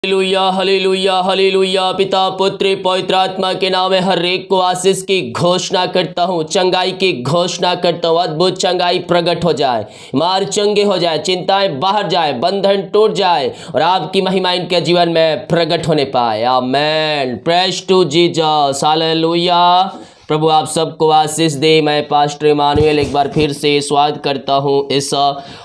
Hallelujah hallelujah hallelujah. पिता पुत्र पवित्र आत्मा के नाम में हर एक को आशीष की घोषणा करता हूँ, चंगाई की घोषणा करता हूँ। अद्भुत चंगाई प्रकट हो जाए, मार चंगे हो जाए, चिंताएं बाहर जाए, बंधन टूट जाए और आपकी महिमा इनके जीवन में प्रकट होने पाए। आमेन। Praise to Jesus. हालेलुया। प्रभु आप सबको आशीष दे। मैं पास्टर इमानुएल एक बार फिर से स्वागत करता हूं इस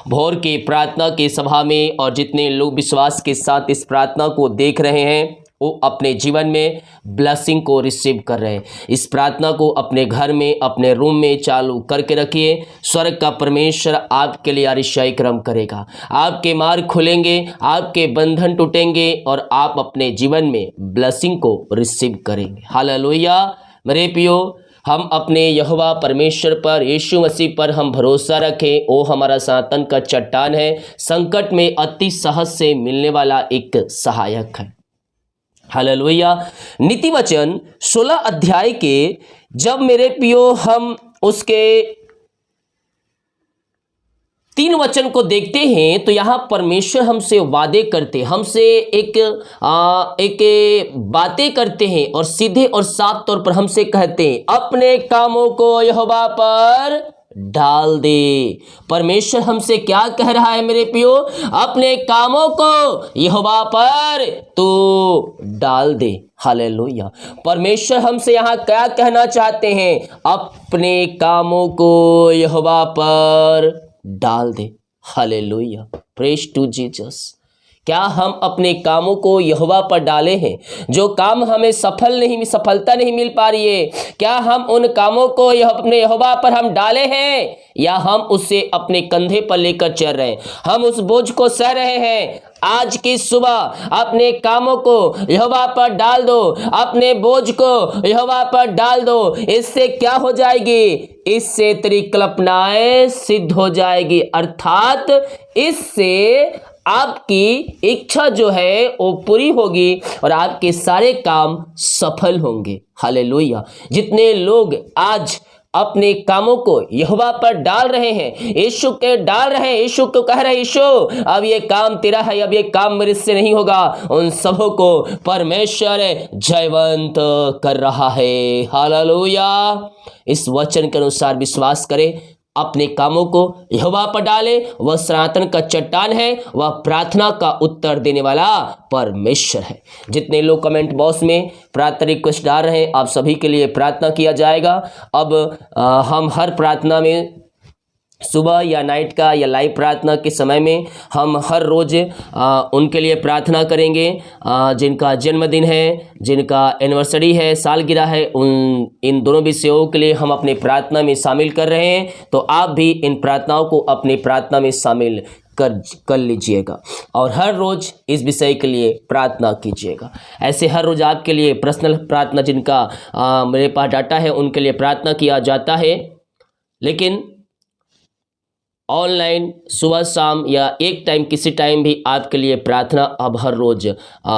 भोर की प्रार्थना की सभा में। और जितने लोग विश्वास के साथ इस प्रार्थना को देख रहे हैं वो अपने जीवन में ब्लेसिंग को रिसीव कर रहे हैं। इस प्रार्थना को अपने घर में, अपने रूम में चालू करके रखिए। स्वर्ग का परमेश्वर आपके लिए अतिशय कर्म करेगा। आपके मार्ग खुलेंगे, आपके बंधन टूटेंगे और आप अपने जीवन में ब्लेसिंग को रिसीव करेंगे। हालेलुया। मेरे प्रियो, हम अपने यहोवा परमेश्वर पर, यीशु मसीह पर हम भरोसा रखें। वो हमारा सनातन का चट्टान है, संकट में अति सहज से मिलने वाला एक सहायक है। हालेलुया। नीति वचन 16 अध्याय के जब मेरे प्रियो हम उसके 3 वचन को देखते हैं तो यहाँ परमेश्वर हमसे वादे करते, हमसे एक बातें करते हैं और सीधे और साफ तौर पर हमसे कहते हैं, अपने कामों को यहोवा पर डाल दे। परमेश्वर हमसे क्या कह रहा है मेरे प्रियो? अपने कामों को यहोवा पर तो डाल दे। हालेलुया। परमेश्वर हमसे यहाँ क्या कहना चाहते हैं? अपने कामों को यहोवा पर डाल दे। हालेलुया। Praise to Jesus. क्या हम अपने कामों को यहोवा पर डाले हैं? जो काम हमें सफलता नहीं मिल पा रही है, क्या हम उन कामों को अपने यहोवा पर हम डाले हैं या हम उसे अपने कंधे पर लेकर चल रहे हैं? हम उस बोझ को सह रहे हैं? आज की सुबह अपने कामों को यहोवा पर डाल दो, अपने बोझ को यहोवा पर डाल दो। इससे क्या हो जाएगी? इससे तेरी कल्पनाएं सिद्ध हो जाएगी, अर्थात इससे आपकी इच्छा जो है वो पूरी होगी और आपके सारे काम सफल होंगे। हालेलुया। जितने लोग आज अपने कामों को यहोवा पर डाल रहे हैं, यीशु के डाल रहे हैं, यीशु को कह रहे हैं, यीशु अब ये काम तेरा है, अब ये काम मेरे से नहीं होगा, उन सबों को परमेश्वर जयवंत कर रहा है। हालेलुया। इस वचन के अनुसार विश्वास करें, अपने कामों को यहोवा पर डाले। वह सनातन का चट्टान है, वह प्रार्थना का उत्तर देने वाला परमेश्वर है। जितने लोग कमेंट बॉक्स में प्रार्थना रिक्वेस्ट डाल रहे हैं, आप सभी के लिए प्रार्थना किया जाएगा। अब हम हर प्रार्थना में सुबह या नाइट का या लाइव प्रार्थना के समय में हम हर रोज़ उनके लिए प्रार्थना करेंगे। जिनका जन्मदिन है, जिनका एनिवर्सरी है, सालगिरह है, इन दोनों विषयों के लिए हम अपने प्रार्थना में शामिल कर रहे हैं। तो आप भी इन प्रार्थनाओं को अपनी प्रार्थना में शामिल कर लीजिएगा और हर रोज़ इस विषय के लिए प्रार्थना कीजिएगा। ऐसे हर रोज़ आपके लिए पर्सनल प्रार्थना, जिनका मेरे पास डाटा है, उनके लिए प्रार्थना किया जाता है। लेकिन ऑनलाइन सुबह शाम या एक टाइम किसी टाइम भी आपके लिए प्रार्थना अब हर रोज़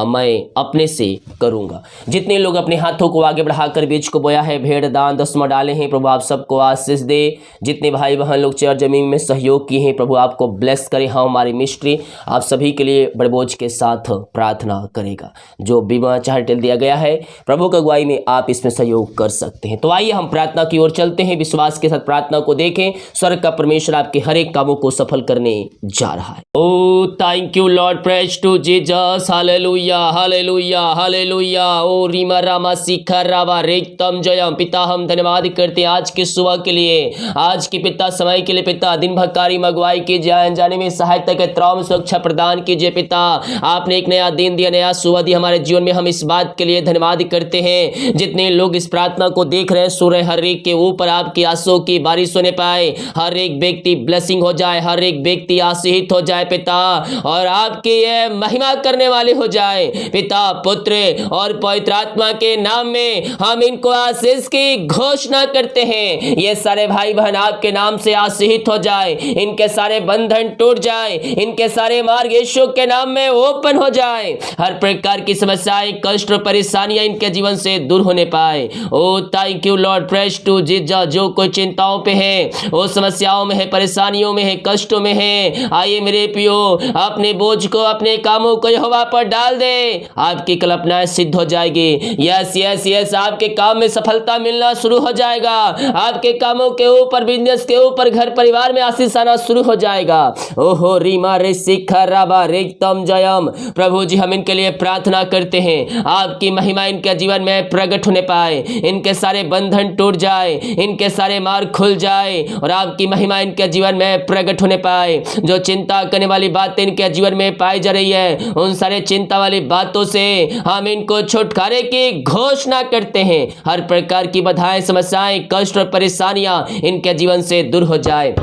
मैं अपने से करूँगा। जितने लोग अपने हाथों को आगे बढ़ाकर बीज को बोया है, भेड़ दान 10वां डाले हैं, प्रभु आप सबको आशीष दे। जितने भाई बहन लोग चेयर जमीन में सहयोग किए हैं, प्रभु आपको ब्लेस करे। हाँ, हमारी मिस्ट्री आप सभी के लिए बड़े बोझ के साथ प्रार्थना करेगा। जो बीमा चाहे डिटेल दिया गया है, प्रभु की अगुवाई में आप इसमें सहयोग कर सकते हैं। तो आइए हम प्रार्थना की ओर चलते हैं। विश्वास के साथ प्रार्थना को देखें। स्वर्ग का परमेश्वर आपके हर एक कामों को सफल करने जा रहा है। ओ thank you Lord. Praise to Jesus. Hallelujah hallelujah हालेलुया। ओ रीमा रामा शिखर रावा रेतम जयम। पिता हम धन्यवाद करते हैं आज की सुबह के लिए, आज के पिता समय के लिए। पिता दिन भर कार्य अगुवाई कीजिए, जाने में सहायता के त्राव में सुरक्षा प्रदान कीजिए। पिता आपने एक नया दिन दिया, नया सुबह दिया हमारे जीवन में, हम इस बात के लिए धन्यवाद करते हैं। जितने लोग इस प्रार्थना को देख रहे हैं, सूर्य हर एक के ऊपर आपकी आंसुओं की बारिश होने पाए, हर एक व्यक्ति ब्लेसिंग हो जाए, हर एक व्यक्ति आशीषित हो जाए पिता, और आपकी ये महिमा करने वाले हो जाए पिता, पुत्र और पवित्र आत्मा के नाम में हम इनको आशीष की घोषणा करते हैं। ये सारे भाई बहन आपके नाम से आशीषित हो जाए, इनके सारे बंधन टूट जाए, इनके सारे मार्ग यीशु के नाम में ओपन हो जाए, हर प्रकार की समस्याएं, कष्ट और परेशानियां इनके जीवन से दूर होने पाए। Oh thank you Lord. Praise to Jesus. जो कोई चिंताओं पे है, वो समस्याओं में है, परेशानी परेशानियों में है, कष्टों में है, आइए मेरे प्रियो अपने बोझ को, अपने कामों को यहोवा पर डाल दे। आपकी कल्पनाएं सिद्ध हो जाएगी। यस यस यस, आपके काम में सफलता मिलना शुरू हो जाएगा। आपके कामों के ऊपर, बिजनेस के ऊपर, घर परिवार में आशीष आना शुरू हो जाएगा। ओहो रीमा रे शिखा राबा रेतम जयम। प्रभु जी हम इनके लिए प्रार्थना करते हैं, आपकी महिमा इनके जीवन में प्रकट होने पाए, इनके सारे बंधन टूट जाए, इनके सारे मार्ग खुल जाए और आपकी महिमा इनके जीवन में प्रकट होने पाए। जो चिंता करने वाली बातें इनके जीवन में पाई जा रही है, उन सारे चिंता वाली बातों से हम इनको छुटकारे की घोषणा करते हैं। हर प्रकार की बाधाएं, समस्याएं, कष्ट और परेशानियां इनके जीवन से दूर हो जाए।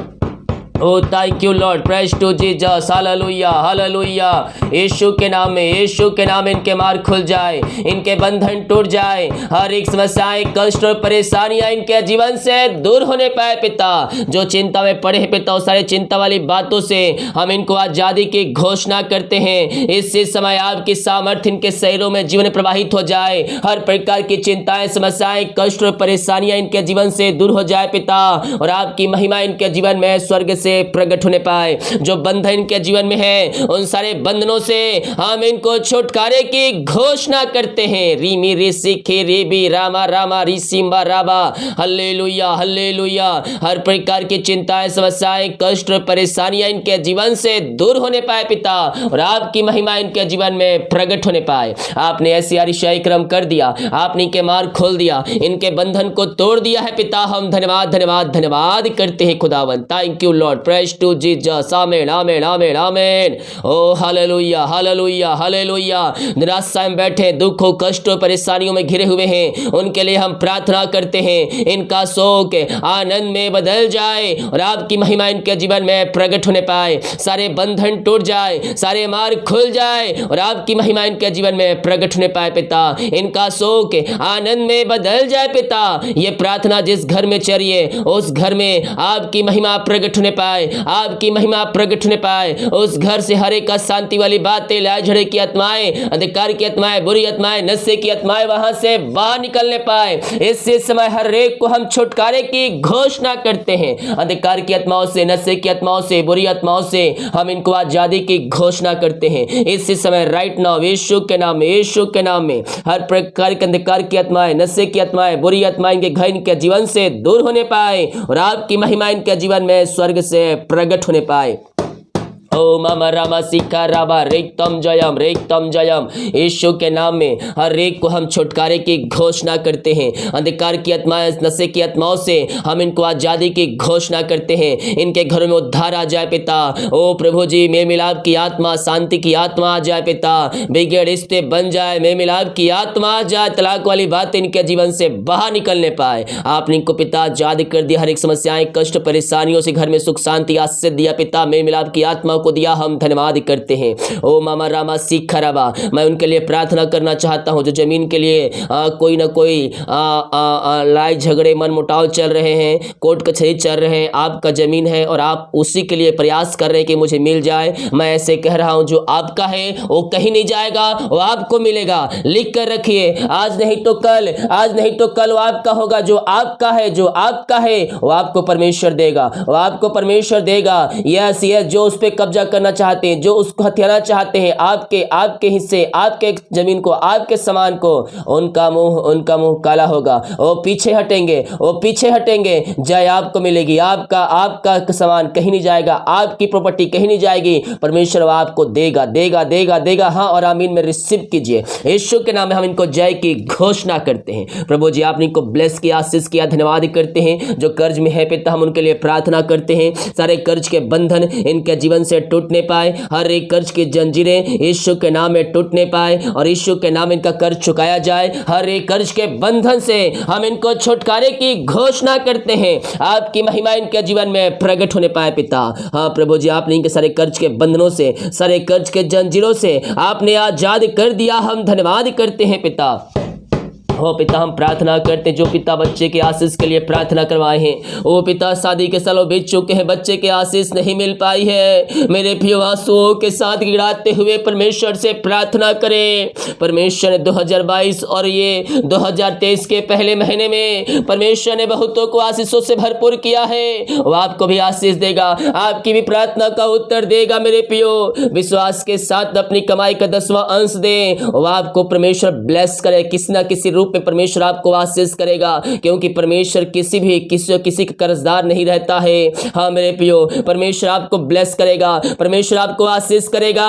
Oh thank you Lord, praise to Jesus, hallelujah hallelujah. यीशु के नाम में, यीशु के नाम में इनके मार्ग खुल जाए, इनके बंधन टूट जाए, हर एक समस्याएं, कष्ट और परेशानियां इनके जीवन से दूर होने पाए पिता। जो चिंता में पड़े हैं पिता, उस सारे चिंता वाली बातों से हम इनको आजादी की घोषणा करते हैं। इस समय आपकी सामर्थ्य इनके शरीरों में जीवन प्रवाहित हो जाए। हर प्रकार की चिंताएं, समस्याएं, कष्ट और परेशानियां इनके जीवन से दूर हो जाए पिता, और आपकी महिमा इनके जीवन में स्वर्ग से प्रकट होने पाए। जो बंधन इनके जीवन में है, उन सारे बंधनों से हम इनको छुटकारे की घोषणा करते हैं। रीमी ऋषि खे रेबी रामा रामा ऋषिम्बा राबा, हल्लेलुया हल्लेलुया। हर प्रकार की चिंताएं, समस्याएं, कष्ट और परेशानियां इनके जीवन से दूर होने पाए पिता, और आपकी महिमा इनके जीवन में प्रकट होने पाए। आपने ऐसी आरिशाई क्रम कर दिया, आपने इनके मार्ग खोल दिया, इनके बंधन को तोड़ दिया है पिता। हम धन्यवाद धन्यवाद धन्यवाद करते हैं खुदावन। Thank you Lord, praise to Jesus, amen amen amen amen. Oh hallelujah hallelujah hallelujah. निराशा में बैठे, दुखों, कष्टों, परेशानियों में घिरे हुए हैं, उनके लिए हम प्रार्थना करते हैं, इनका शोक आनंद में बदल जाए और आपकी महिमा इनके जीवन में प्रकट होने पाए। सारे बंधन टूट जाए, सारे मार्ग खुल जाए और आपकी महिमा इनके जीवन में प्रकट होने पाए पिता। इनका शोक आनंद में बदल जाए पिता। ये प्रार्थना जिस घर में चलिए, उस घर में आपकी महिमा प्रकट होने पाए, आपकी महिमा प्रकट होने पाए। उस घर से हर एक शांति वाली बातें, लड़ाई झगड़े की आत्माएं, अंधकार की आत्माएं, बुरी आत्माएं, नशे की आत्माएं वहां से बाहर निकलने पाए। इसी समय हर एक को हम छुटकारे की घोषणा करते हैं। अंधकार की आत्माओं से, नशे की आत्माओं से, बुरी आत्माओं से हम इनको आजादी की घोषणा करते हैं। इसी समय राइट नाउ यीशु के नाम में, यीशु के नाम में हर प्रकार के अंधकार की आत्माएं, नशे की आत्माएं, बुरी आत्माएं इनके घर, इनके जीवन से दूर होने पाए और आपकी महिमा इनके जीवन में स्वर्ग से प्रकट होने पाए। ओ मामा रामा सिक्का राबा रेतम जयम। यीशु के नाम में हर एक को हम छुटकारे की घोषणा करते हैं। अंधकार की आत्माएं, नशे की आत्माओं से हम इनको आजादी की घोषणा करते हैं। इनके घरों में उद्धार आ जाए पिता। ओ प्रभु जी, मेल मिलाप की आत्मा, शांति की आत्मा आ जाए पिता। बिगड़े रिश्ते बन जाए, मेल मिलाप की आत्मा आ जाए। तलाक वाली बात इनके जीवन से बाहर निकलने पाए। आपने इनको पिता आजाद कर दिया। हर एक समस्याएं, कष्ट, परेशानियों से घर में सुख शांति आशीष दिया पिता। मेल मिलाप की आत्मा को दिया, हम धन्यवाद करते हैं। ओ मामा रामा सीखा राबा, मैं उनके लिए प्रार्थना करना चाहता हूं जो जमीन के लिए कोई ना कोई लड़ाई झगड़े, मन मुटाव चल रहे हैं, कोर्ट कचहरी चल रहे हैं। आपका जमीन है और आप उसी के लिए प्रयास कर रहे हैं कि मुझे मिल जाए। मैं ऐसे कह रहा हूं, जो आपका है वो कहीं नहीं जाएगा, वो आपको मिलेगा। लिख कर रखिए, आज नहीं तो कल, आज नहीं तो कल वो आपका होगा। जो आपका है, जो आपका है वो आपको परमेश्वर देगा, वो आपको परमेश्वर देगा। यस यस, जो उस पर कब्जा करना चाहते हैं, जो उसको हथियाना चाहते हैं, आपके हिस्से, आपके जमीन को, आपके सामान को, उनका मुंह काला होगा। वो पीछे हटेंगे, वो पीछे हटेंगे। जय आपको मिलेगी। आपका सामान कहीं नहीं जाएगा, आपकी प्रॉपर्टी कहीं नहीं जाएगी। परमेश्वर आपको देगा देगा देगा देगा। हाँ और आमीन में रिसीव कीजिए। यीशु के नाम में हम इनको जय की घोषणा करते हैं। प्रभु जी, आपने इनको ब्लेस किया, आशीष किया, धन्यवाद करते हैं। जो कर्ज में है पिता, हम उनके लिए प्रार्थना करते हैं। सारे कर्ज के बंधन इनके जीवन से टूटने पाए। हर एक कर्ज की जंजीरें यीशु के नाम में टूटने पाए और यीशु के नाम इनका कर्ज चुकाया जाए। हर एक कर्ज के बंधन से हम इनको छुटकारे की घोषणा करते हैं। आपकी महिमा इनके जीवन में प्रकट होने पाए पिता। हाँ प्रभु जी, आपने इनके सारे कर्ज के बंधनों से, सारे कर्ज के जंजीरों से आपने आजाद कर दिया। हम धन्यवाद करते हैं पिता। ओ पिता हम प्रार्थना करते हैं जो पिता बच्चे के आशीष के लिए प्रार्थना करवाए हैं, ओ पिता शादी के सालों बीत चुके हैं, बच्चे के आशीष नहीं मिल पाई है, मेरे प्रिय आंसुओं के साथ गिड़ाते हुए परमेश्वर से प्रार्थना करें। परमेश्वर ने 2022 और ये 2023 के पहले महीने में परमेश्वर ने बहुतों को आशीषों से भरपूर किया है, वो आपको भी आशीष देगा, आपकी भी प्रार्थना का उत्तर देगा। मेरे प्रियो विश्वास के साथ अपनी कमाई का 10वां अंश दें, वो आपको परमेश्वर ब्लेस करे, किसी ना किसी रूप में परमेश्वर आपको आशीष करेगा, क्योंकि परमेश्वर किसी का कर्जदार नहीं रहता है। हाँ मेरे प्रियो, परमेश्वर आपको ब्लेस करेगा, परमेश्वर आपको आशीष करेगा।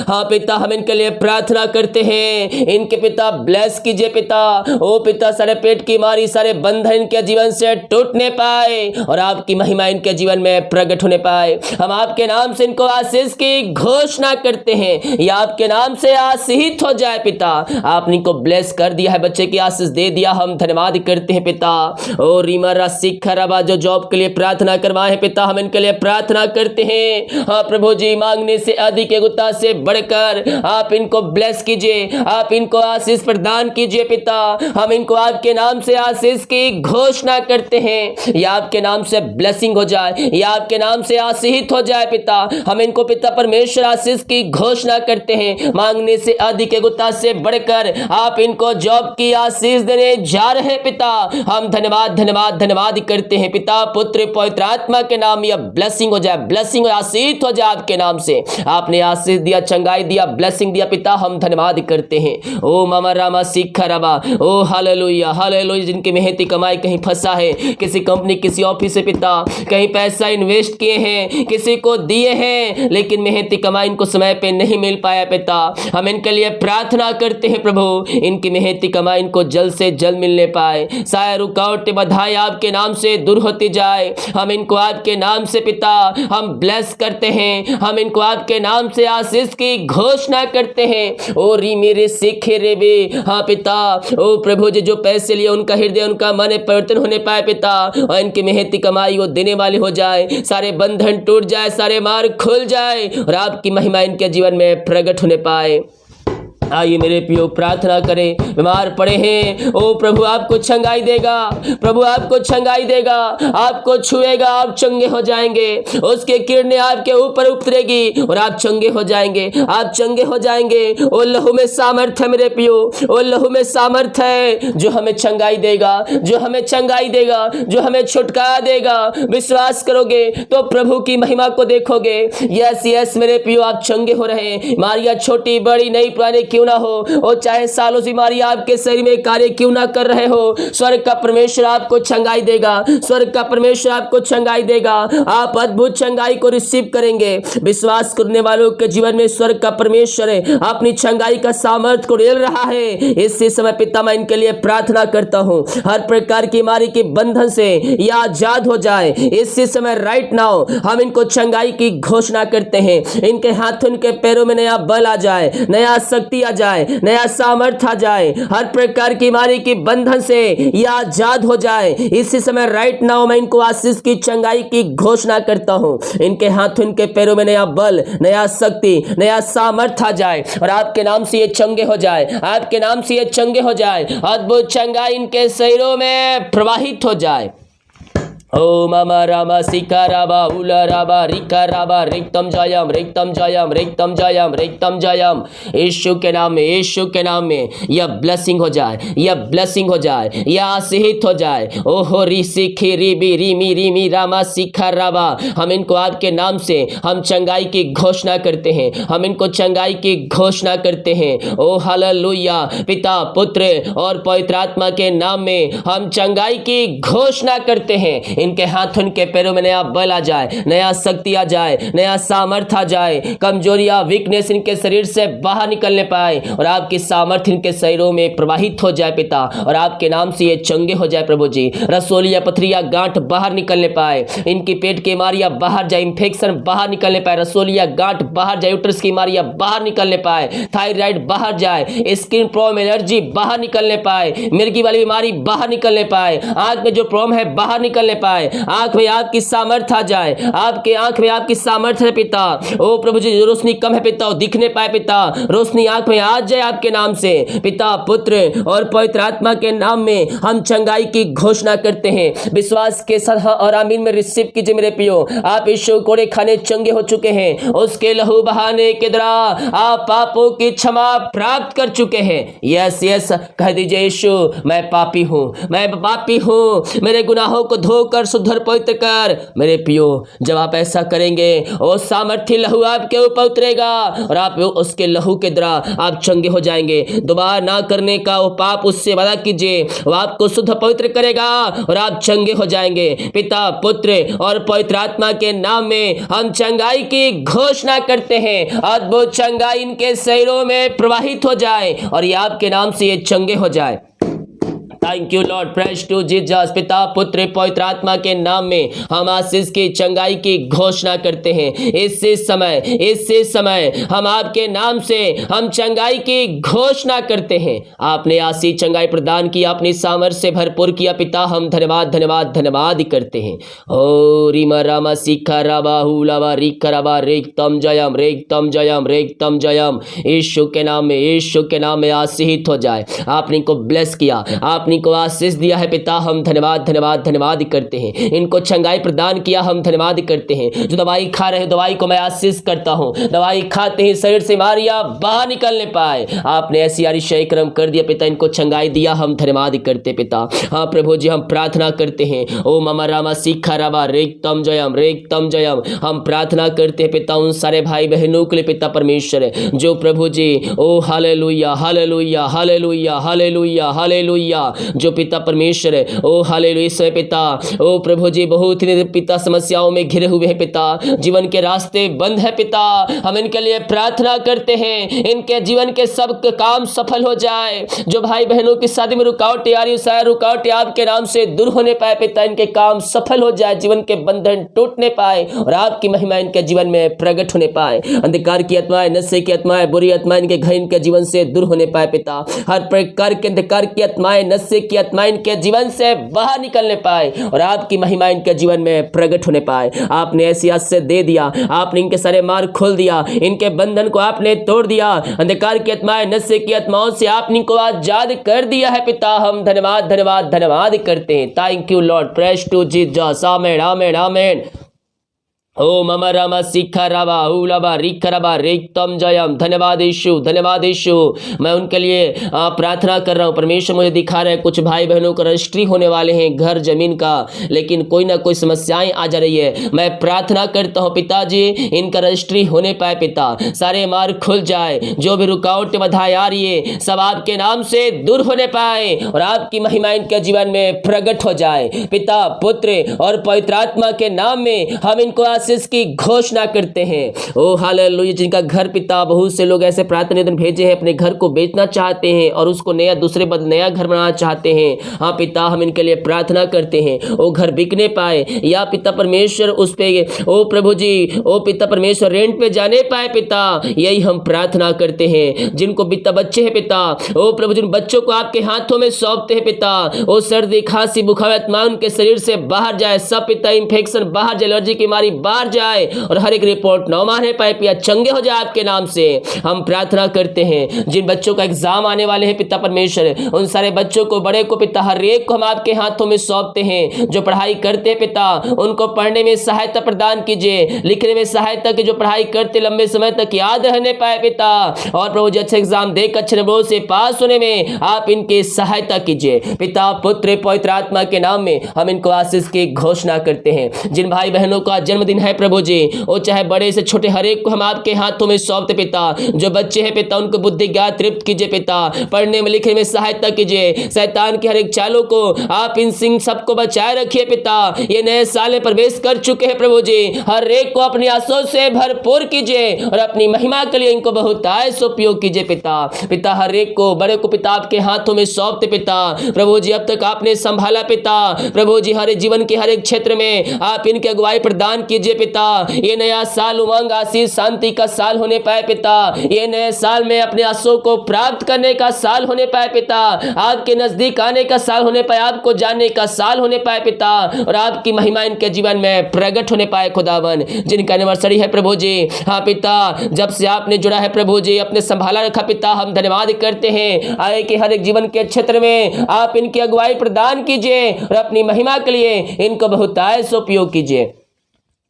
हाँ पिता हम इनके लिए प्रार्थना करते हैं, इनके पिता ब्लेस कीजिए पिता, ओ पिता सारे पेट की मारी सारे बंधन इनके जीवन से टूटने पाए और आपकी महिमा इनके जीवन में प्रकट होने पाए। हम आपके नाम से इनको आशीष की घोषणा करते हैं, या आपके नाम से आशीषित हो जाए पिता। आपने इनको ब्लेस कर दिया है, बच्चे की आशीष दे दिया, हम धन्यवाद करते हैं पिता। ओ रीमरा सिखराबा जो जॉब के लिए प्रार्थना करवाए हैं पिता, हम इनके लिए प्रार्थना करते हैं। हाँ प्रभु जी, मांगने से अधिक गुत्ता से बढ़कर आप इनको ब्लेस कीजिए, आप इनको आशीष प्रदान कीजिए पिता। हम इनको आपके नाम से आशीष की घोषणा करते हैं, या आपके नाम से ब्लेसिंग हो जाए, या आपके नाम से आशीषित हो जाए पिता। हम इनको पिता परमेश्वर आशीष की घोषणा करते हैं, मांगने से अधिक गुत्ता से बढ़कर आप इनको जॉब की आशीष देने जा रहे पिता। हम धन्यवाद धन्यवाद धन्यवाद करते हैं पिता, पुत्र पवित्र आत्मा के नाम यह ब्लेसिंग हो जाए, ब्लेसिंग आशीष हो जाए आपके नाम से। आपने आशीष दिया, चंगाई दिया, ब्लेसिंग दिया पिता, हम धन्यवाद करते हैं। ओ मामा रामा सीखा रबा, ओ हालेलुया हालेलुया। जिनकी मेहनती कमाई कहीं फंसा है, किसी कंपनी किसी ऑफिस से पिता, कहीं पैसा इन्वेस्ट किए हैं, किसी को दिए हैं, लेकिन मेहनती कमाई इनको समय पे नहीं मिल पाया पिता। हम इनके लिए प्रार्थना करते हैं प्रभु, इनकी मेहनती कमाई इनको जल्द से जल्द मिलने पाए, सारे रुकावटें बधाई आपके नाम से दूर होती जाए। हम इनको आपके नाम से पिता हम ब्लेस करते हैं, हम इनको आपके नाम से आशीष की घोषणा करते हैं। ओ री मेरे सीखे रे बे, हाँ पिता, ओ प्रभु जी जो पैसे लिए उनका हृदय उनका मन परिवर्तन होने पाए पिता, और इनकी मेहनती कमाई वो देने वाली हो जाए, सारे बंधन टूट जाए, सारे मार्ग खुल जाए और आपकी महिमा इनके जीवन में प्रकट होने पाए। आइए मेरे प्रियो प्रार्थना करें। बीमार पड़े हैं, ओ प्रभु आपको चंगाई देगा, प्रभु आपको चंगाई देगा, आपको छुएगा, आप चंगे हो जाएंगे, उसके किरणें आपके ऊपर उतरेगी और आप चंगे हो जाएंगे, आप चंगे हो जाएंगे। ओ लहू में सामर्थ है मेरे प्रियो, ओ लहू में सामर्थ है जो हमें चंगाई देगा, जो हमें चंगाई देगा, जो हमें छुटकारा देगा। विश्वास करोगे तो प्रभु की महिमा को देखोगे। यस यस मेरे प्रियो, आप चंगे हो रहे हैं। बीमारियां छोटी बड़ी नई पुरानी क्यों ना हो, और चाहे सालों से बीमारी आपके शरीर में कार्य क्यों ना कर रहे हो, स्वर्ग का परमेश्वर आपको चंगाई देगा, स्वर्ग का परमेश्वर आपको चंगाई देगा। आप अद्भुत चंगाई को रिसीव करेंगे। विश्वास करने वालों के जीवन में स्वर्ग का परमेश्वर अपनी चंगाई का सामर्थ्य को रेल रहा है। इसी समय पिता मैं इनके लिए प्रार्थना करता हूँ, हर प्रकार की बीमारी के बंधन से यह आजाद हो जाए। इसी समय राइट नाउ हम इनको चंगाई की घोषणा करते हैं। इनके हाथों इनके पैरों में नया बल आ जाए, नया शक्ति आ जाए, नया सामर्थ्य आ जाए, हर प्रकार की बीमारी के बंधन से यह आजाद हो जाए। इसी समय राइट नाउ मैं इनको आशीष की चंगाई की घोषणा करता हूं। इनके हाथों इनके पैरों में नया बल, नया शक्ति, नया सामर्थ्य आ जाए और आपके नाम से ये चंगे हो जाए, आपके नाम से ये चंगे हो जाए। अद्भुत चंगाई इनके शरीरों में प्रवाहित हो जाए। ओ मामा रामा सिका राबा उला राबा रिका राबा रिक्तम जयम रिक्तम जयम रिक्तम जयम रिक्तम जयम। यीशु के नाम में, यीशु के नाम में यह ब्लेसिंग हो जाए, यह ब्लेसिंग हो जाए, यह आशीषित हो जाए। ओहो री सिखी रिबी रिमी रिमी रामा सिखा राबा। हम इनको आपके नाम से हम चंगाई की घोषणा करते हैं, हम इनको चंगाई की घोषणा करते हैं। ओ हालेलुया। पिता पुत्र और पवित्र आत्मा के नाम में हम चंगाई की घोषणा करते हैं। इनके हाथों इनके पैरों में नया बल आ जाए, नया शक्ति आ जाए, नया सामर्थ्य आ जाए। कमजोरियां वीकनेस इनके शरीर से बाहर निकलने पाए और आपकी सामर्थ्य इनके शरीरों में प्रवाहित हो जाए पिता, और आपके नाम से ये चंगे हो जाए प्रभु जी। रसोलिया पथरिया गांठ बाहर निकलने पाए, इनकी पेट की बीमारियां बाहर जाए, इंफेक्शन बाहर निकलने पाए, रसोलिया गांठ बाहर जाए, यूट्रस की बीमारियां बाहर निकलने पाए, थायराइड बाहर जाए, स्किन प्रॉब्लम एलर्जी बाहर निकलने पाए, मिर्गी वाली बीमारी बाहर निकलने पाए, आंख में जो प्रॉब्लम है बाहर निकलने पाए, पाए, आंख में आपकी सामर्थ्य आ जाए, आपके आंख में आपकी सामर्थ्य है पिता। ओ प्रभु जी, जो रोशनी कम है पिता वो दिखने पाए पिता, रोशनी आंख में आ जाए आपके नाम से पिता, पुत्र और पवित्र आत्मा के नाम में हम चंगाई की घोषणा करते हैं। विश्वास के साथ और आमीन में रिसीव कीजिए मेरे प्रियो। आप यीशु कोड़े खाने चंगे हो चुके हैं, उसके लहू बहाने के द्वारा आप पापों की क्षमा प्राप्त कर चुके हैं। यस यस कह दीजिए, यीशु मैं पापी हूँ, मैं पापी हूँ, मेरे गुनाहों को धोकर शुद्ध और पवित्र कर। मेरे प्रियो, जब आप ऐसा करेंगे वो सामर्थ्य लहू आपके ऊपर उतरेगा और आप उसके लहू के द्वारा आप चंगे हो जाएंगे। दोबारा ना करने का वो पाप उससे वादा कीजिए, वो आपको शुद्ध पवित्र करेगा और आप चंगे हो जाएंगे। पिता, पुत्र और पवित्र आत्मा के नाम में हम चंगाई की घोषणा करते हैं। अद्भुत चंगाई इनके शरीरों में प्रवाहित हो जाए और ये आपके नाम से ये चंगे हो जाए। Thank you Lord, praise to Jesus. पिता, पुत्र, पवित्र आत्मा के नाम में हम आशीष की चंगाई की घोषणा करते हैं। इसी समय हम आपके नाम से हम चंगाई की घोषणा करते हैं। आपने आशीष चंगाई प्रदान की, अपनी सामर्थ्य से भरपूर किया पिता, हम धन्यवाद धन्यवाद धन्यवाद करते हैं। ओ रीमा रामा सीखा राबा हुलावा रिका राबा रेगतम जयम रेगतम जयम रेगतम जयम। यीशु के नाम में, यीशु के नाम में आशीषित हो जाए। आपने इनको ब्लेस किया, आपने को आशीष दिया है पिता, हम धन्यवाद धन्यवाद धन्यवाद करते हैं। इनको चंगाई प्रदान किया, हम धन्यवाद करते हैं। जो दवाई खा रहे हैं, दवाई को मैं आशीष करता हूं, दवाई खाते ही शरीर से बीमारियां बाहर निकलने पाए। आपने ऐसी आरिशाई कर्म कर दिया पिता, इनको चंगाई दिया, हम धन्यवाद करते पिता। हाँ प्रभु जी, हम प्रार्थना करते हैं। ओ ममा रामा सीखा रामा रेगतम जयम रेगतम जयम। हम प्रार्थना करते हैं पिता उन सारे भाई बहनों के लिए पिता परमेश्वर, जो प्रभु जी ओ hallelujah hallelujah hallelujah hallelujah hallelujah, जो पिता परमेश्वर है ओ हालेलुया पिता। ओ प्रभु जी, बहुत ही पिता समस्याओं में घिरे हुए हैं पिता, जीवन के रास्ते बंद है पिता। हम इनके लिए प्रार्थना करते हैं, इनके जीवन के सब काम सफल हो जाए। जो भाई बहनों की शादी में रुकावटें आ रही, सारी रुकावटें आपके नाम से दूर होने पाए पिता, इनके काम सफल हो जाए, जीवन के बंधन टूटने पाए और आपकी महिमा इनके जीवन में प्रकट होने पाए। अंधकार की आत्माएं, नशे की आत्माएं, बुरी आत्माएं इनके घर, इनके जीवन से दूर होने पाए पिता। हर प्रकार के अंधकार की आत्माएं, नशे की आत्मा इनके जीवन से बाहर निकलने पाए और आपकी महिमा इनके जीवन में प्रकट होने पाए। आपने ऐसी आशीष दे दिया, आपने इनके सारे मार्ग खोल दिया, इनके बंधन को आपने तोड़ दिया। अंधकार की आत्माएं, नशे की आत्माओं से आपने इनको आजाद कर दिया है पिता, हम धन्यवाद धन्यवाद धन्यवाद करते हैं। Thank you Lord, praise to Jesus. Amen amen amen. ओ ममा रामा सीखा राबा उलाबा रिका राबा रेगतम जयम। धन्यवाद यीशु, धन्यवाद यीशु। मैं उनके लिए प्रार्थना कर रहा हूँ। परमेश्वर मुझे दिखा रहे हैं कुछ भाई बहनों का रजिस्ट्री होने वाले हैं घर जमीन का, लेकिन कोई ना कोई समस्याएं आ जा रही है। मैं प्रार्थना करता हूँ पिताजी, इनका रजिस्ट्री होने पाए पिता, सारे मार्ग खुल जाए, जो भी रुकावट बाधाएं आ रही है सब आपके नाम से दूर होने पाए और आपकी महिमा इनके जीवन में प्रकट हो जाए। पिता, पुत्र और पवित्र आत्मा के नाम में हम इनको आशीष की घोषणा करते हैं। ओ हालेलुया। जिनका घर पिता, बहुत से लोग ऐसे प्रार्थना निवेदन भेजे हैं, अपने घर को बेचना चाहते हैं और उसको नया दूसरे बदले नया घर बनाना चाहते हैं। हाँ पिता, हम इनके लिए प्रार्थना करते हैं, वो घर बिकने पाए या पिता परमेश्वर उस पे, ओ प्रभु जी, ओ पिता परमेश्वर रेंट पे जाने पाए पिता, यही हम प्रार्थना करते हैं। जिनको पिता बच्चे हैं पिता, ओ प्रभु, जिन बच्चों को आपके हाथों में सौंपते हैं पिता, ओ सर्दी खांसी बुखार आत्मा उनके शरीर से बाहर जाए, सब पिता इंफेक्शन बाहर जाए, एलर्जी की बीमारी बाहर जाए और हर एक रिपोर्ट न माने पाए पिया, चंगे हो जाए आपके नाम से हम प्रार्थना करते हैं। जिन बच्चों का एग्जाम आने वाले हैं पिता परमेश्वर, उन सारे बच्चों को, बड़े को पिता, हर एक को हम आपके हाथों में सौंपते हैं। जो पढ़ाई करते हैं पिता, उनको पढ़ने में सहायता प्रदान कीजिए, लिखने में सहायता की, जो पढ़ाई करते लंबे समय तक याद रहने पाए पिता, और प्रभु जी अच्छे एग्जाम देकर अच्छे नंबरों से पास होने में आप इनकी सहायता कीजिए। पिता, पुत्र, पवित्र आत्मा के नाम में हम इनको आशीष की घोषणा करते हैं। जिन भाई बहनों का जन्मदिन है प्रभु जी, वो चाहे बड़े से छोटे, हर एक को हम आपके हाथों में सौंपते पिता। जो बच्चे हैं पिता, उनको बुद्धि ज्ञान तृप्त कीजिए पिता, पढ़ने में लिखने में सहायता कीजिए। शैतान की हर एक चालों को आप इन सिंह सबको बचाए रखिए पिता। ये नए साल में प्रवेश कर चुके हैं प्रभु जी, हर एक को अपनी आंसुओं से भरपूर कीजिए और अपनी महिमा के लिए इनको बहुत आयस उपयोग कीजिए पिता। पिता, हर एक को, बड़े को पिता आपके हाथों में सौंपते पिता। प्रभु जी, अब तक आपने संभाला पिता, प्रभु जी, हर जीवन के हर एक क्षेत्र में आप इनकी अगुवाई प्रदान कीजिए कीजिए पिता। ये नया साल उमंग, आशीष, शांति का साल होने पाए पिता। ये नए साल में अपने आशों को प्राप्त करने का साल होने पाए पिता। आपके नजदीक आने का साल होने पाए, आपको जानने का साल होने पाए पिता, और आपकी महिमा इनके जीवन में प्रकट होने पाए खुदावन। जिनका एनिवर्सरी है प्रभु जी, हाँ पिता, जब से आपने जुड़ा है प्रभु जी, अपने संभाला रखा पिता, हम धन्यवाद करते हैं। आए कि हर एक जीवन के क्षेत्र में आप इनकी अगुवाई प्रदान कीजिए और अपनी महिमा के लिए इनको बहुतायत से उपयोग कीजिए।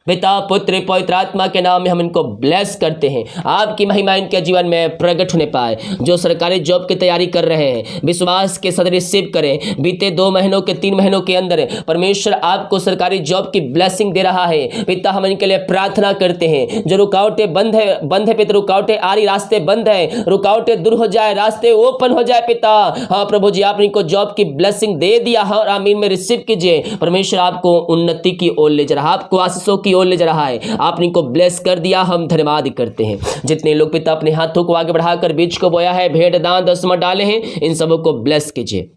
पिता, पुत्र, पवित्र आत्मा के नाम में हम इनको ब्लेस करते हैं। आपकी महिमा इनके जीवन में प्रकट होने पाए। जो सरकारी जॉब की तैयारी कर रहे हैं, विश्वास के साथ रिसीव करें। बीते 2 महीनों के 3 महीनों के अंदर परमेश्वर आपको सरकारी जॉब की ब्लेसिंग दे रहा है पिता। हम इनके लिए प्रार्थना करते हैं। जो रुकावटें बंद है पिता, रुकावटें आ रही, रास्ते बंद है, रुकावटें दूर हो जाए, रास्ते ओपन हो जाए पिता। हाँ प्रभु जी, आपने इनको जॉब की ब्लेसिंग दे दिया है और आमीन में रिसीव कीजिए। परमेश्वर आपको उन्नति की ओर ले जा रहा है, आपको आशीषों की ओर ले जा रहा है। आपने इनको ब्लेस कर दिया, हम धन्यवाद करते हैं। जितने लोग पिता अपने हाथों को आगे बढ़ाकर बीज को बोया है, भेंट, दान, दशमांश डाले हैं, इन सबों को ब्लेस कीजिए,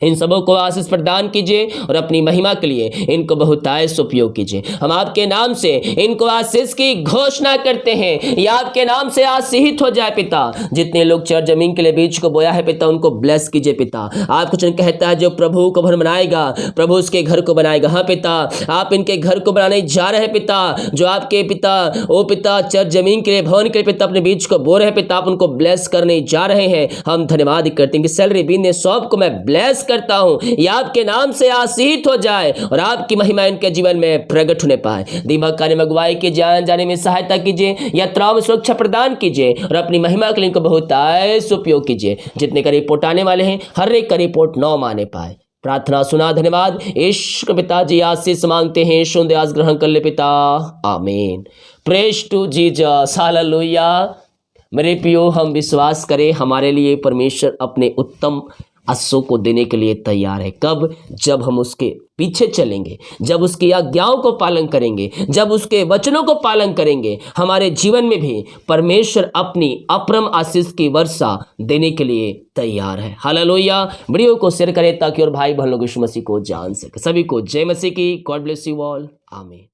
इन सबों को आशीष प्रदान कीजिए और अपनी महिमा के लिए इनको बहुतायत से उपयोग कीजिए। हम आपके नाम से इनको आशीष की घोषणा करते हैं, ये आपके नाम से आशीषित हो जाए पिता। जितने लोग चर जमीन के लिए बीज को बोया है पिता, उनको ब्लेस कीजिए पिता। आप कुछ कहता है जो प्रभु को भवन बनाएगा, प्रभु उसके घर को बनाएगा। हाँ पिता, आप इनके घर को बनाने जा रहे हैं पिता। जो आपके पिता, ओ पिता, चर जमीन के लिए, भवन के लिए पिता अपने बीज को बो रहे हैं पिता, आप उनको ब्लेस करने जा रहे हैं। हम धन्यवाद करते हैं कि सैलरी बिजनेस सब को मैं ब्लेस करता हूं, ये आपके नाम से आशीषित हो जाए और आपकी महिमा इनके जीवन में प्रकट होने पाए। दिमाग कार्य में अगुवाई के जाने में सहायता कीजिए, यात्राओं में सुरक्षा प्रदान कीजिए और अपनी महिमा के लिए इनको बहुतायत से उपयोग कीजिए। जितने का रिपोर्ट आने वाले हैं, हर एक का रिपोर्ट 9 माने पाए। प्रार्थना सुना, धन्यवाद। ईश्वर पिताजी आशीष मांगते हैं, सुन आज ग्रहण कर ले पिता, आमीन। Praise to Jesus, hallelujah. मेरे प्रियो, हम विश्वास करें हमारे लिए परमेश्वर अपने उत्तम आशीषों को देने के लिए तैयार है। कब? जब हम उसके पीछे चलेंगे, जब उसकी आज्ञाओं को पालन करेंगे, जब उसके वचनों को पालन करेंगे, हमारे जीवन में भी परमेश्वर अपनी अपरम आशीष की वर्षा देने के लिए तैयार है। हालेलुया। वीडियो को शेयर करें ताकि और भाई बहन लोग यीशु मसीह को जान सके। सभी को जय मसीह की। गॉड ब्लेस यू ऑल, आमीन।